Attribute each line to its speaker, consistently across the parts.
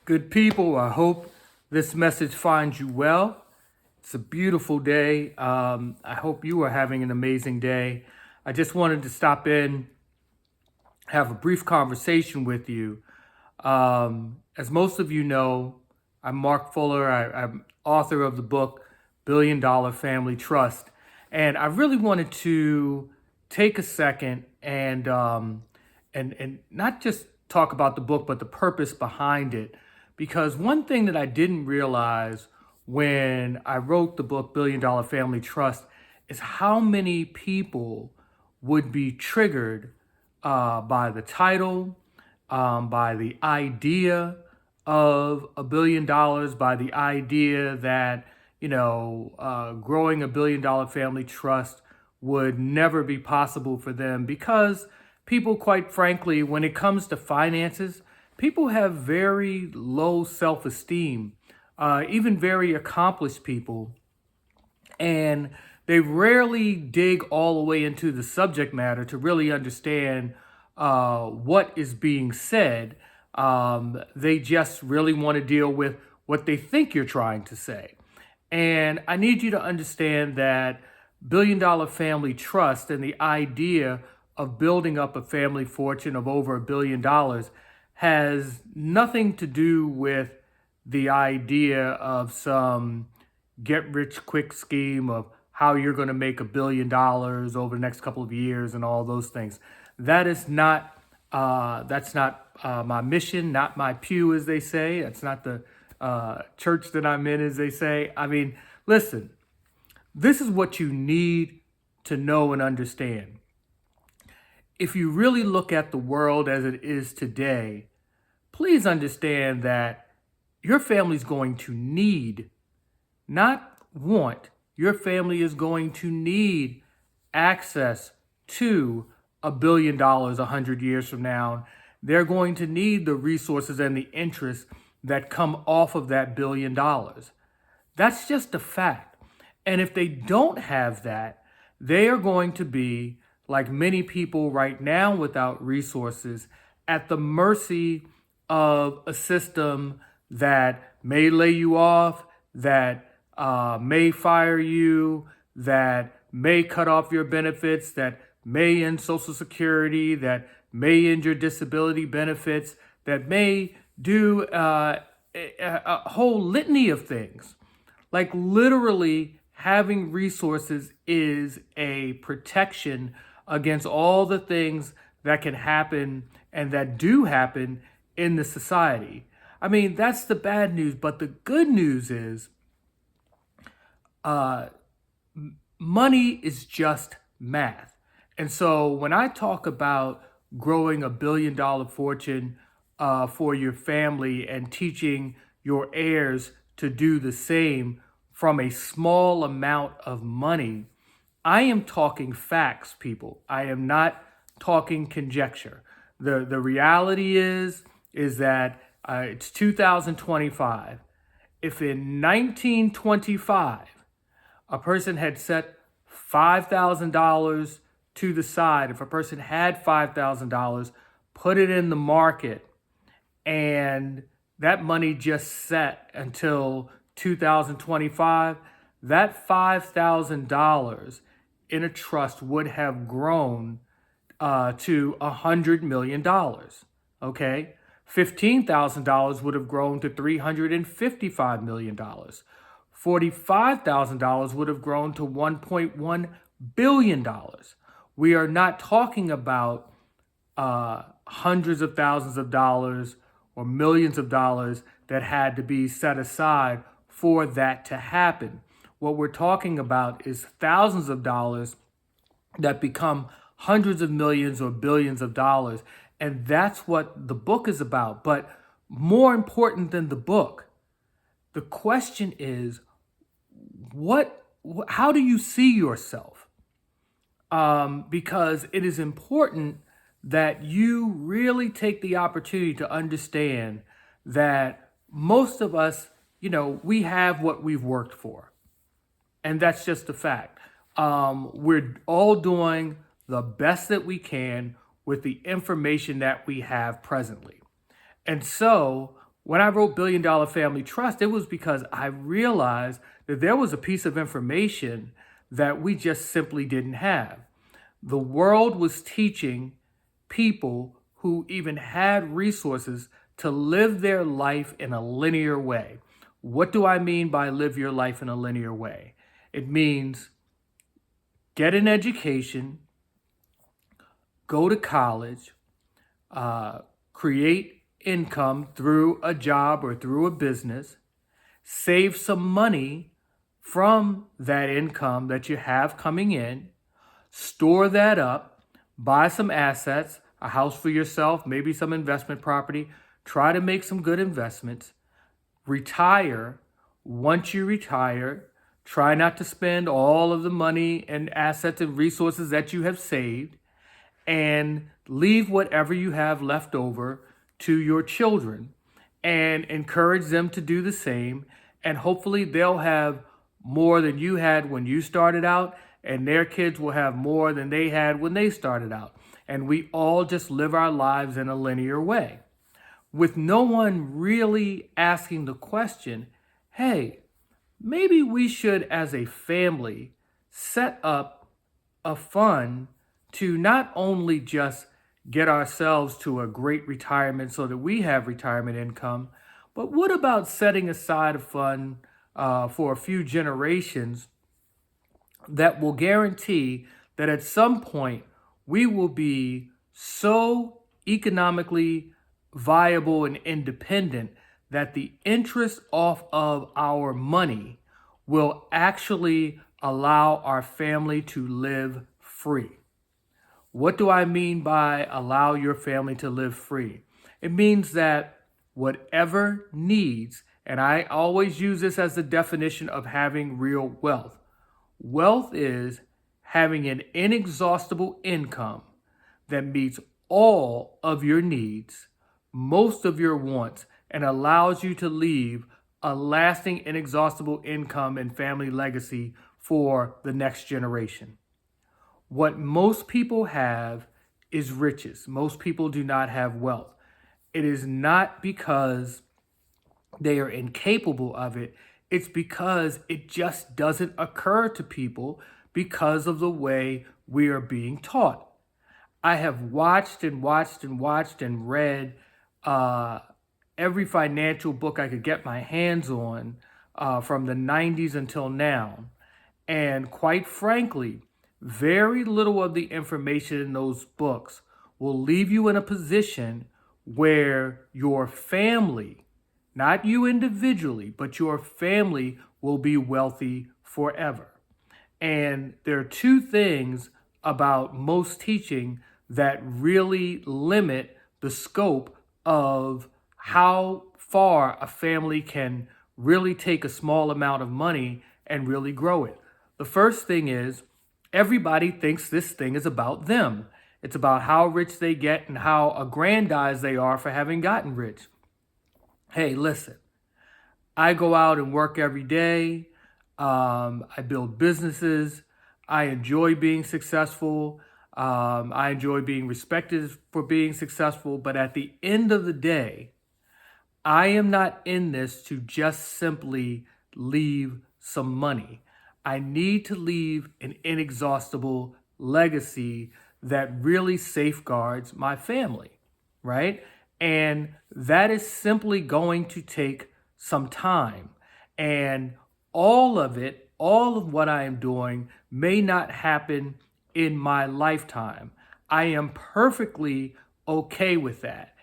Speaker 1: Good people, I hope this message finds you well. It's a beautiful day. I hope you are having an amazing day. I just wanted to stop in, have a brief conversation with you. As most of you know, I'm Mark Fuller. I'm author of the book Billion Dollar Family Trust. And I really wanted to take a second and not just talk about the book, but the purpose behind it. Because one thing that I didn't realize when I wrote the book Billion Dollar Family Trust is how many people would be triggered by the title, by the idea of $1 billion, by the idea that, growing $1 billion family trust would never be possible for them because people, quite frankly, when it comes to finances, people have very low self esteem, even very accomplished people. And they rarely dig all the way into the subject matter to really understand what is being said. They just really want to deal with what they think you're trying to say. And I need you to understand that Billion Dollar Family Trust and the idea of building up a family fortune of over $1 billion has nothing to do with the idea of some get rich quick scheme of how you're going to make $1 billion over the next couple of years and all those things. That is not my mission, not my pew, as they say. That's not the church that I'm in, as they say. I mean, listen, this is what you need to know and understand. If you really look at the world as it is today, please understand that your family's going to need, not want, your family is going to need access to $1 billion 100 years from now. They're going to need the resources and the interest that come off of that $1 billion. That's just a fact. And if they don't have that, they are going to be, like many people right now without resources, at the mercy of a system that may lay you off, that may fire you, that may cut off your benefits, that may end Social Security, that may end your disability benefits, that may do a whole litany of things. Like literally, having resources is a protection against all the things that can happen and that do happen in the society. I mean, that's the bad news, but the good news is money is just math. And so when I talk about growing $1 billion fortune for your family and teaching your heirs to do the same from a small amount of money, I am talking facts, people. I am not talking conjecture. The reality is that it's 2025. If in 1925 a person had set $5,000 to the side, if a person had $5,000, put it in the market, and that money just sat until 2025, that $5,000 in a trust would have grown to $100 million. Okay? $15,000 would have grown to $355 million. $45,000 would have grown to $1.1 billion. We are not talking about hundreds of thousands of dollars or millions of dollars that had to be set aside for that to happen. What we're talking about is thousands of dollars that become hundreds of millions or billions of dollars. And that's what the book is about. But more important than the book, the question is, how do you see yourself? Because it is important that you really take the opportunity to understand that most of us, we have what we've worked for. And that's just a fact. We're all doing the best that we can with the information that we have presently. And so When I wrote Billion Dollar Family Trust, it was because I realized that there was a piece of information that we just simply didn't have. The world was teaching people who even had resources to live their life in a linear way. What do I mean by live your life in a linear way? It means get an education, go to college, create income through a job or through a business, save some money from that income that you have coming in, store that up, buy some assets, a house for yourself, maybe some investment property, try to make some good investments, retire. Once you retire, try not to spend all of the money and assets and resources that you have saved, and leave whatever you have left over to your children and encourage them to do the same. And hopefully they'll have more than you had when you started out, and their kids will have more than they had when they started out. And we all just live our lives in a linear way, with no one really asking the question, hey, maybe we should, as a family, set up a fund to not only just get ourselves to a great retirement so that we have retirement income, but what about setting aside a fund for a few generations that will guarantee that at some point we will be so economically viable and independent that the interest off of our money will actually allow our family to live free. What do I mean by allow your family to live free? It means that whatever needs, and I always use this as the definition of having real wealth. Wealth is having an inexhaustible income that meets all of your needs, most of your wants, and allows you to leave a lasting, inexhaustible income and family legacy for the next generation. What most people have is riches. Most people do not have wealth. It is not because they are incapable of it. It's because it just doesn't occur to people because of the way we are being taught. I have watched and watched and watched and read every financial book I could get my hands on from the 90s until now. And quite frankly, very little of the information in those books will leave you in a position where your family, not you individually, but your family will be wealthy forever. And there are two things about most teaching that really limit the scope of how far a family can really take a small amount of money and really grow it. The first thing is everybody thinks this thing is about them. It's about how rich they get and how aggrandized they are for having gotten rich. Hey, listen, I go out and work every day. I build businesses. I enjoy being successful. I enjoy being respected for being successful. But at the end of the day, I am not in this to just simply leave some money. I need to leave an inexhaustible legacy that really safeguards my family, right? And that is simply going to take some time. And all of it, all of what I am doing may not happen in my lifetime. I am perfectly okay with that.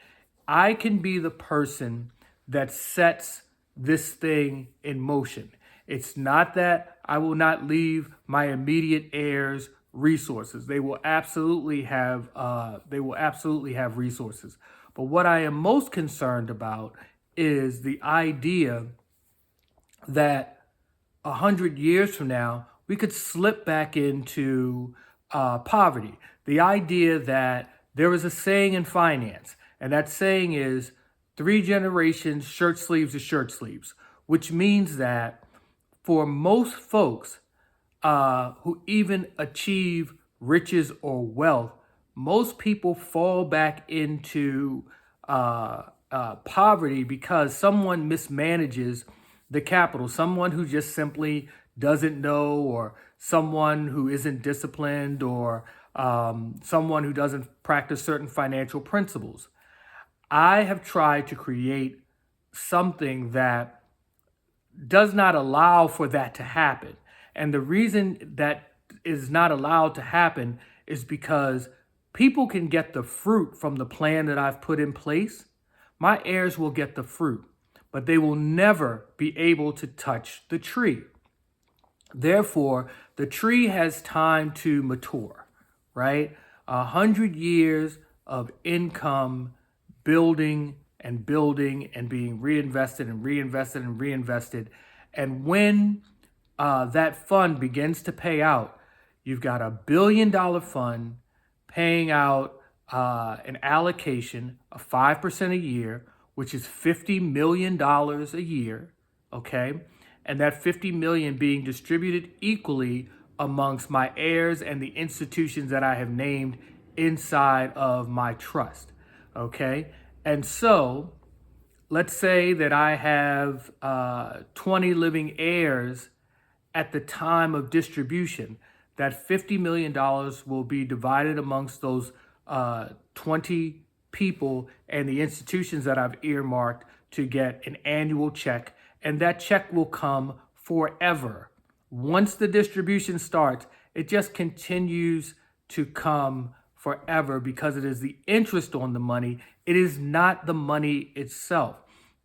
Speaker 1: I can be the person that sets this thing in motion. It's not that I will not leave my immediate heirs resources. They will absolutely have resources. But what I am most concerned about is the idea that 100 years from now we could slip back into poverty. The idea that there is a saying in finance, and that saying is 3 generations, shirt sleeves to shirt sleeves, which means that for most folks who even achieve riches or wealth, most people fall back into poverty because someone mismanages the capital, someone who just simply doesn't know, or someone who isn't disciplined, or someone who doesn't practice certain financial principles. I have tried to create something that does not allow for that to happen. And the reason that is not allowed to happen is because people can get the fruit from the plan that I've put in place. My heirs will get the fruit, but they will never be able to touch the tree. Therefore, the tree has time to mature, right? 100 years of income building and building and being reinvested and reinvested and reinvested. And when that fund begins to pay out, you've got $1 billion fund paying out an allocation of 5% a year, which is $50 million a year, okay? And that 50 million being distributed equally amongst my heirs and the institutions that I have named inside of my trust, okay? And so let's say that I have 20 living heirs at the time of distribution. That $50 million will be divided amongst those 20 people and the institutions that I've earmarked to get an annual check. And that check will come forever. Once the distribution starts, it just continues to come forever because it is the interest on the money. It is not the money itself.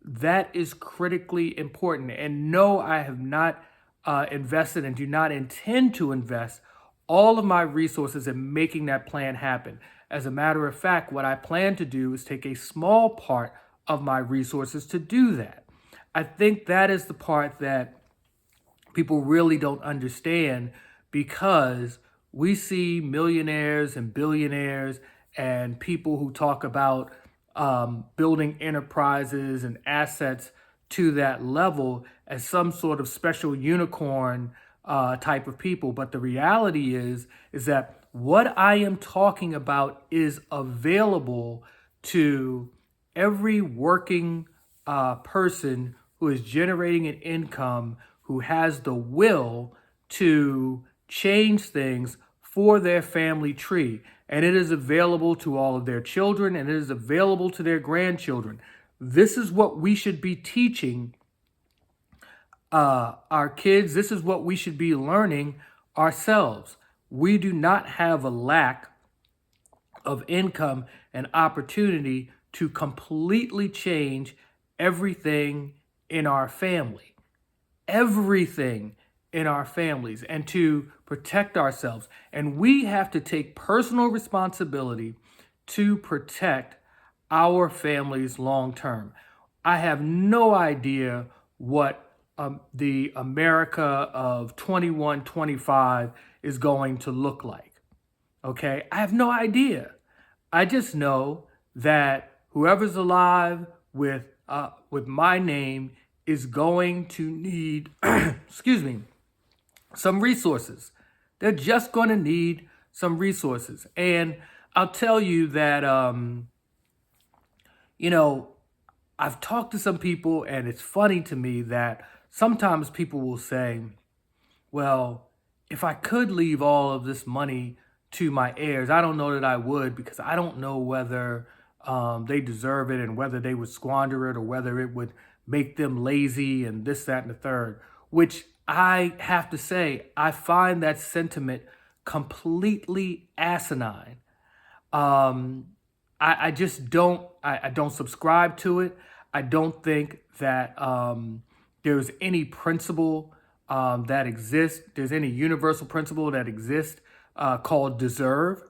Speaker 1: That is critically important. And no, I have not invested and do not intend to invest all of my resources in making that plan happen. As a matter of fact, what I plan to do is take a small part of my resources to do that. I think that is the part that people really don't understand, because we see millionaires and billionaires and people who talk about building enterprises and assets to that level as some sort of special unicorn type of people. But the reality is that what I am talking about is available to every working person who is generating an income, who has the will to change things for their family tree. And it is available to all of their children, and it is available to their grandchildren. This is what we should be teaching our kids. This is what we should be learning ourselves. We do not have a lack of income and opportunity to completely change everything in our family. Everything in our families, and to protect ourselves. And we have to take personal responsibility to protect our families long term. I have no idea what the America of 2125 is going to look like. Okay, I have no idea. I just know that whoever's alive with my name is going to need, excuse me, some resources. They're just going to need some resources. And I'll tell you that, I've talked to some people, and it's funny to me that sometimes people will say, well, if I could leave all of this money to my heirs, I don't know that I would, because I don't know whether they deserve it and whether they would squander it or whether it would make them lazy and this, that, and the third, which I have to say, I find that sentiment completely asinine. I just don't, I don't subscribe to it. I don't think that there's any principle that exists. There's any universal principle that exists called deserve.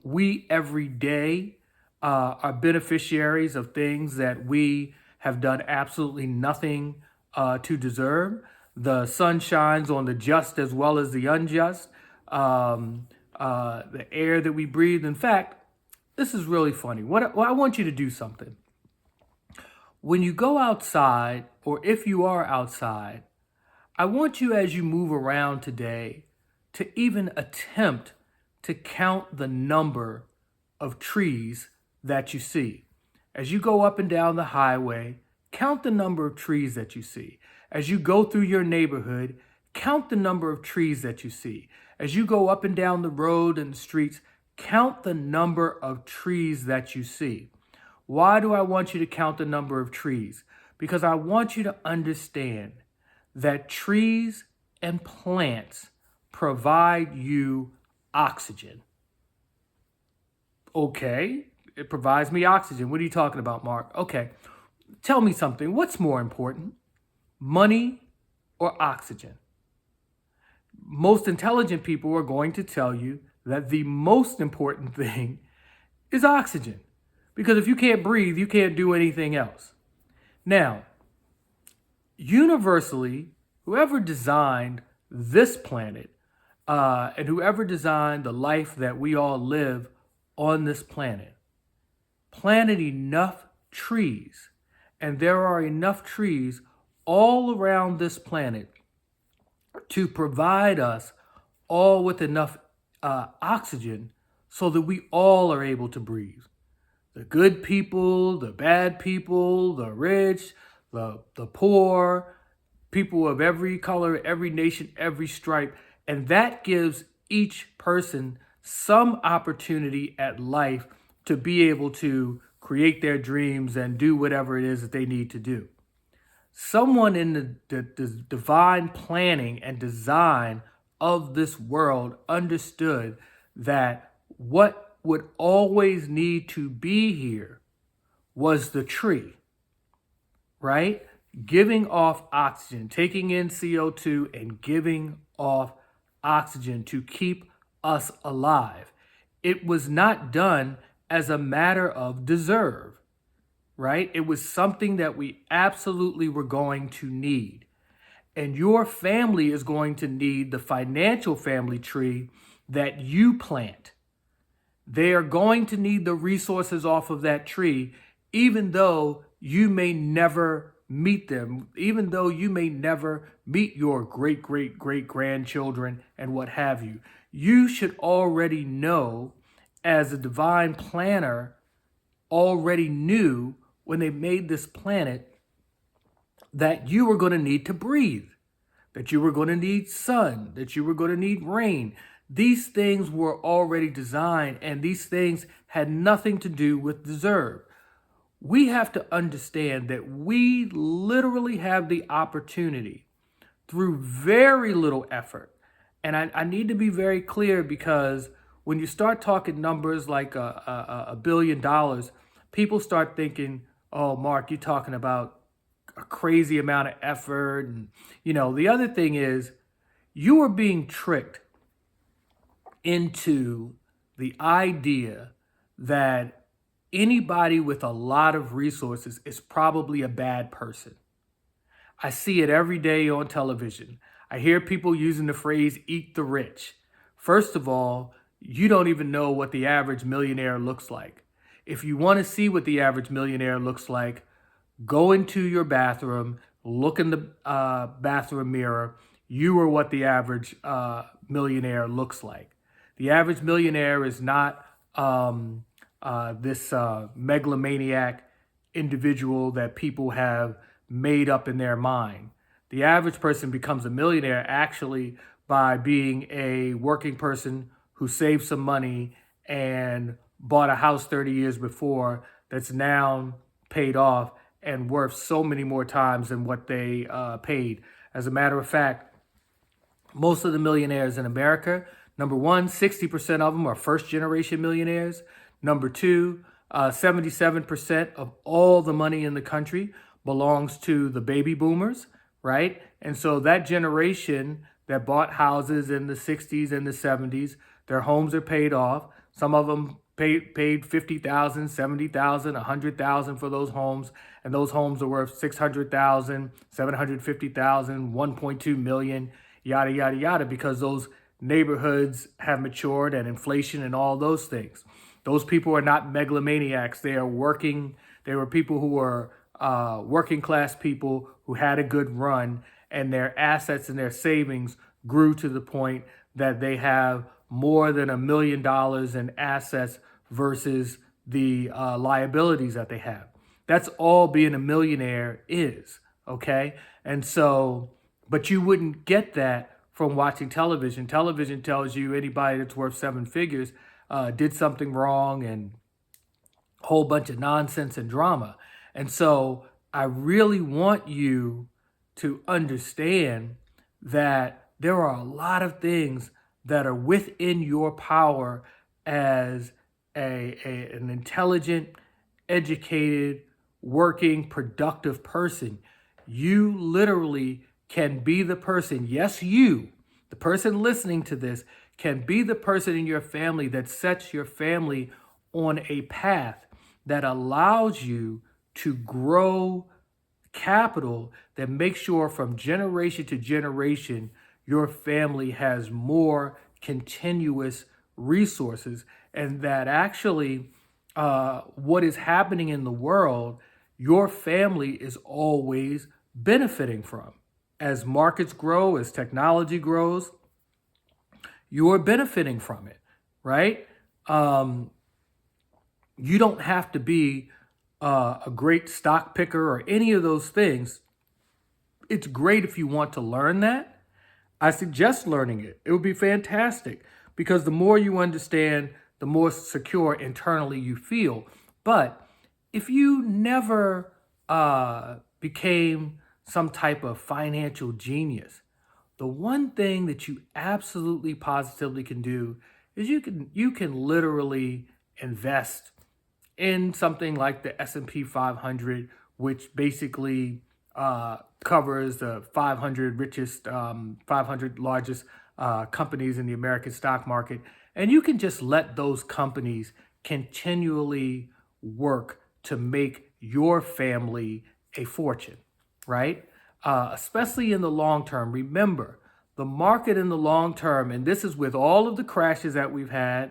Speaker 1: We every day are beneficiaries of things that we have done absolutely nothing to deserve. The sun shines on the just as well as the unjust. The air that we breathe. In fact, this is really funny. I want you to do something. When you go outside, or if you are outside, I want you, as you move around today, to even attempt to count the number of trees that you see. As you go up and down the highway, count the number of trees that you see. As you go through your neighborhood, count the number of trees that you see. As you go up and down the road and the streets, count the number of trees that you see. Why do I want you to count the number of trees? Because I want you to understand that trees and plants provide you oxygen. Okay, it provides me oxygen. What are you talking about, Mark? Okay, tell me something. What's more important, money or oxygen? Most intelligent people are going to tell you that the most important thing is oxygen. Because if you can't breathe, you can't do anything else. Now, universally, whoever designed this planet and whoever designed the life that we all live on this planet, planted enough trees, and there are enough trees all around this planet to provide us all with enough oxygen so that we all are able to breathe. The good people, the bad people, the rich, the poor, people of every color, every nation, every stripe. And that gives each person some opportunity at life to be able to create their dreams and do whatever it is that they need to do. Someone in the divine planning and design of this world understood that what would always need to be here was the tree, right? Giving off oxygen, taking in CO2 and giving off oxygen to keep us alive. It was not done as a matter of deserve, right? It was something that we absolutely were going to need. And your family is going to need the financial family tree that you plant. They are going to need the resources off of that tree, even though you may never meet them, even though you may never meet your great, great, great grandchildren and what have you. You should already know, as a divine planner already knew when they made this planet, that you were going to need to breathe, that you were going to need sun, that you were going to need rain. These things were already designed, and these things had nothing to do with deserve. We have to understand that we literally have the opportunity through very little effort. And I need to be very clear, because when you start talking numbers like $1 billion, people start thinking, oh, Mark, you're talking about a crazy amount of effort. And, the other thing is, you are being tricked into the idea that anybody with a lot of resources is probably a bad person. I see it every day on television. I hear people using the phrase eat the rich. First of all, you don't even know what the average millionaire looks like. If you want to see what the average millionaire looks like, go into your bathroom, look in the bathroom mirror. You are what the average millionaire looks like. The average millionaire is not this megalomaniac individual that people have made up in their mind. The average person becomes a millionaire actually by being a working person who saved some money and bought a house 30 years before that's now paid off and worth so many more times than what they paid. As a matter of fact, most of the millionaires in America, number one, 60% of them are first-generation millionaires. Number two, 77% of all the money in the country belongs to the baby boomers, right? And so that generation that bought houses in the 60s and the 70s, their homes are paid off. Some of them paid $50,000, $70,000, $100,000 for those homes, and those homes are worth $600,000, $750,000, $1.2 million, yada, yada, yada, because those neighborhoods have matured and inflation and all those things. Those people are not megalomaniacs. They were people who were working class people who had a good run, and their assets and their savings grew to the point that they have more than $1 million in assets versus the liabilities that they have. That's all being a millionaire is, okay? And so, but you wouldn't get that from watching television. Television tells you anybody that's worth seven figures did something wrong and a whole bunch of nonsense and drama. And so I really want you to understand that there are a lot of things that are within your power as an intelligent, educated, working, productive person. You literally can be the person, yes, you, the person listening to this, can be the person in your family that sets your family on a path that allows you to grow capital that makes sure from generation to generation your family has more continuous resources, and that actually what is happening in the world, your family is always benefiting from. As markets grow, as technology grows, you're benefiting from it, right? You don't have to be a great stock picker or any of those things. It's great if you want to learn that. I suggest learning it. It would be fantastic because the more you understand, the more secure internally you feel. But if you never became some type of financial genius, the one thing that you absolutely positively can do is you can literally invest in something like the S&P 500, which basically covers the 500 richest, 500 largest companies in the American stock market. And you can just let those companies continually work to make your family a fortune, right? Especially in the long term. Remember, the market in the long term, and this is with all of the crashes that we've had.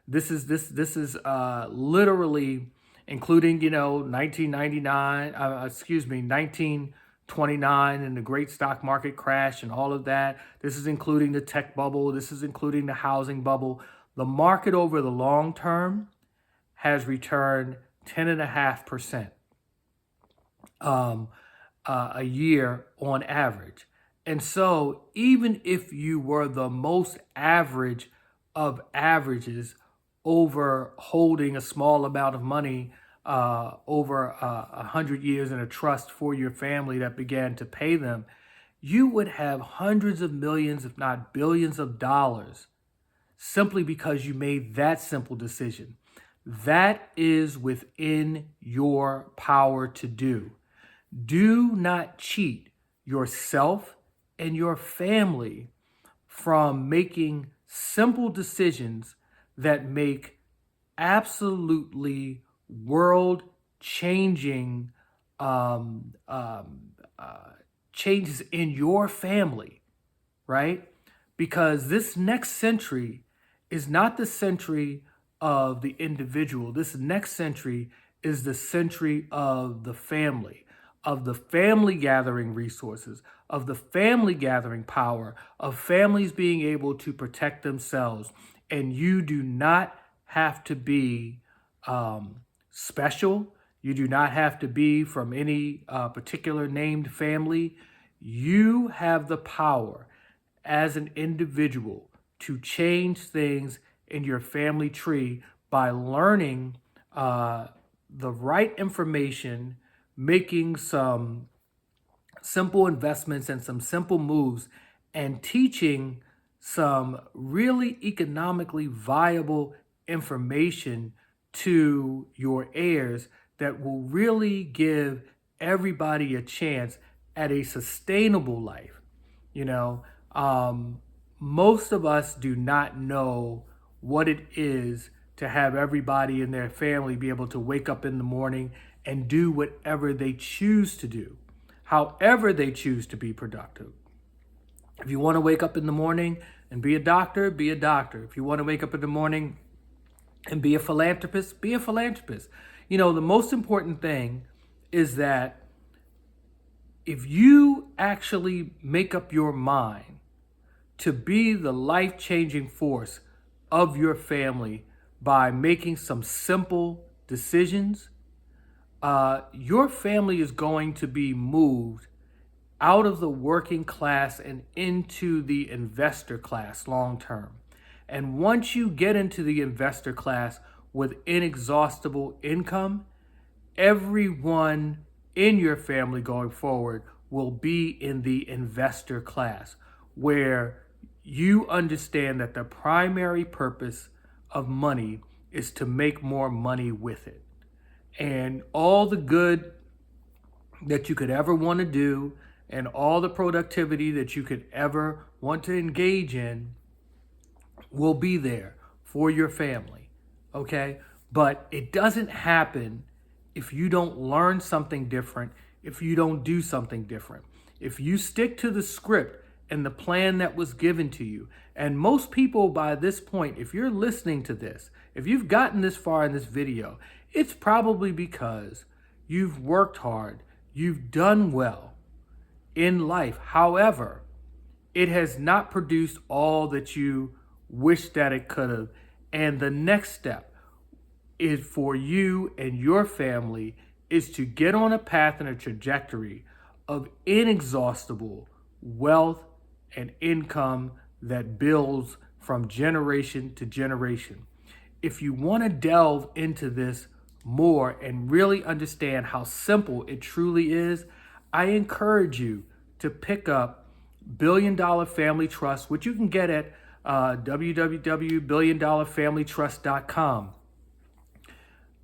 Speaker 1: This is literally including 1999, 1929 and the great stock market crash and all of that. This is including the tech bubble. This is including the housing bubble. The market over the long term has returned 10.5% a year on average. And so even if you were the most average of averages over holding a small amount of money over 100 years in a trust for your family that began to pay them, you would have hundreds of millions, if not billions of dollars, simply because you made that simple decision. That is within your power to do. Do not cheat yourself and your family from making simple decisions that make absolutely world-changing changes in your family, right? Because this next century is not the century of the individual. This next century is the century of the family gathering resources, of the family gathering power, of families being able to protect themselves. And you do not have to be special. You do not have to be from any particular named family. You have the power as an individual to change things in your family tree by learning the right information, making some simple investments and some simple moves, and teaching some really economically viable information to your heirs that will really give everybody a chance at a sustainable life. You know, most of us do not know what it is to have everybody in their family be able to wake up in the morning and do whatever they choose to do, however they choose to be productive. If you want to wake up in the morning and be a doctor, be a doctor. If you want to wake up in the morning and be a philanthropist, be a philanthropist. You know, the most important thing is that if you actually make up your mind to be the life-changing force of your family by making some simple decisions, your family is going to be moved out of the working class and into the investor class long term. And once you get into the investor class with inexhaustible income, everyone in your family going forward will be in the investor class, where you understand that the primary purpose of money is to make more money with it. And all the good that you could ever want to do and all the productivity that you could ever want to engage in will be there for your family. Okay? But it doesn't happen if you don't learn something different, if you don't do something different. If you stick to the script and the plan that was given to you, and most people by this point, if you're listening to this, if you've gotten this far in this video, it's probably because you've worked hard, you've done well in life. However, it has not produced all that you wish that it could have. And the next step is for you and your family is to get on a path and a trajectory of inexhaustible wealth and income that builds from generation to generation. If you want to delve into this more and really understand how simple it truly is, I encourage you to pick up Billion Dollar Family Trust, which you can get at www.billiondollarfamilytrust.com.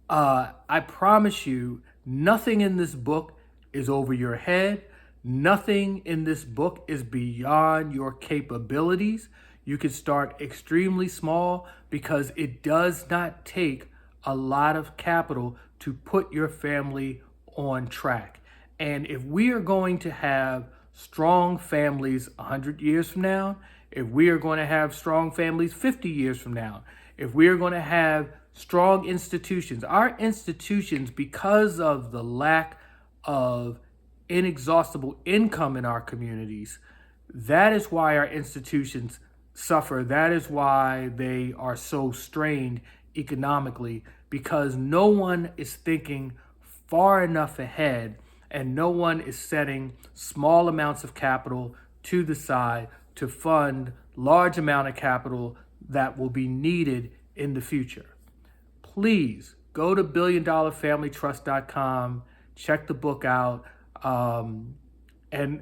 Speaker 1: I promise you, nothing in this book is over your head. Nothing in this book is beyond your capabilities. You can start extremely small because it does not take a lot of capital to put your family on track. And if we are going to have strong families 100 years from now, if we are going to have strong families 50 years from now, if we are going to have strong institutions, our institutions, because of the lack of inexhaustible income in our communities, that is why our institutions suffer. That is why they are so strained economically, because no one is thinking far enough ahead and no one is setting small amounts of capital to the side to fund large amount of capital that will be needed in the future. Please go to BillionDollarFamilyTrust.com, check the book out, and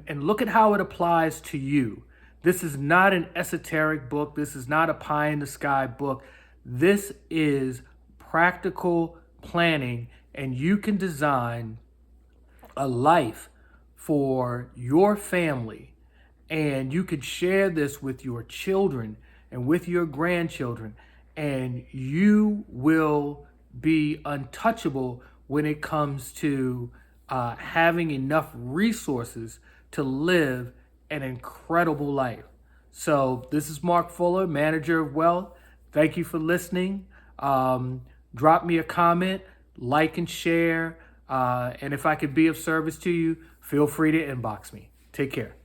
Speaker 1: look at how it applies to you. This is not an esoteric book. This is not a pie in the sky book. This is practical planning, and you can design a life for your family, and you could share this with your children and with your grandchildren, and you will be untouchable when it comes to having enough resources to live an incredible life. So this is Mark Fuller, Manager of Wealth. Thank you for listening. Drop me a comment, like and share. And if I could be of service to you, feel free to inbox me. Take care.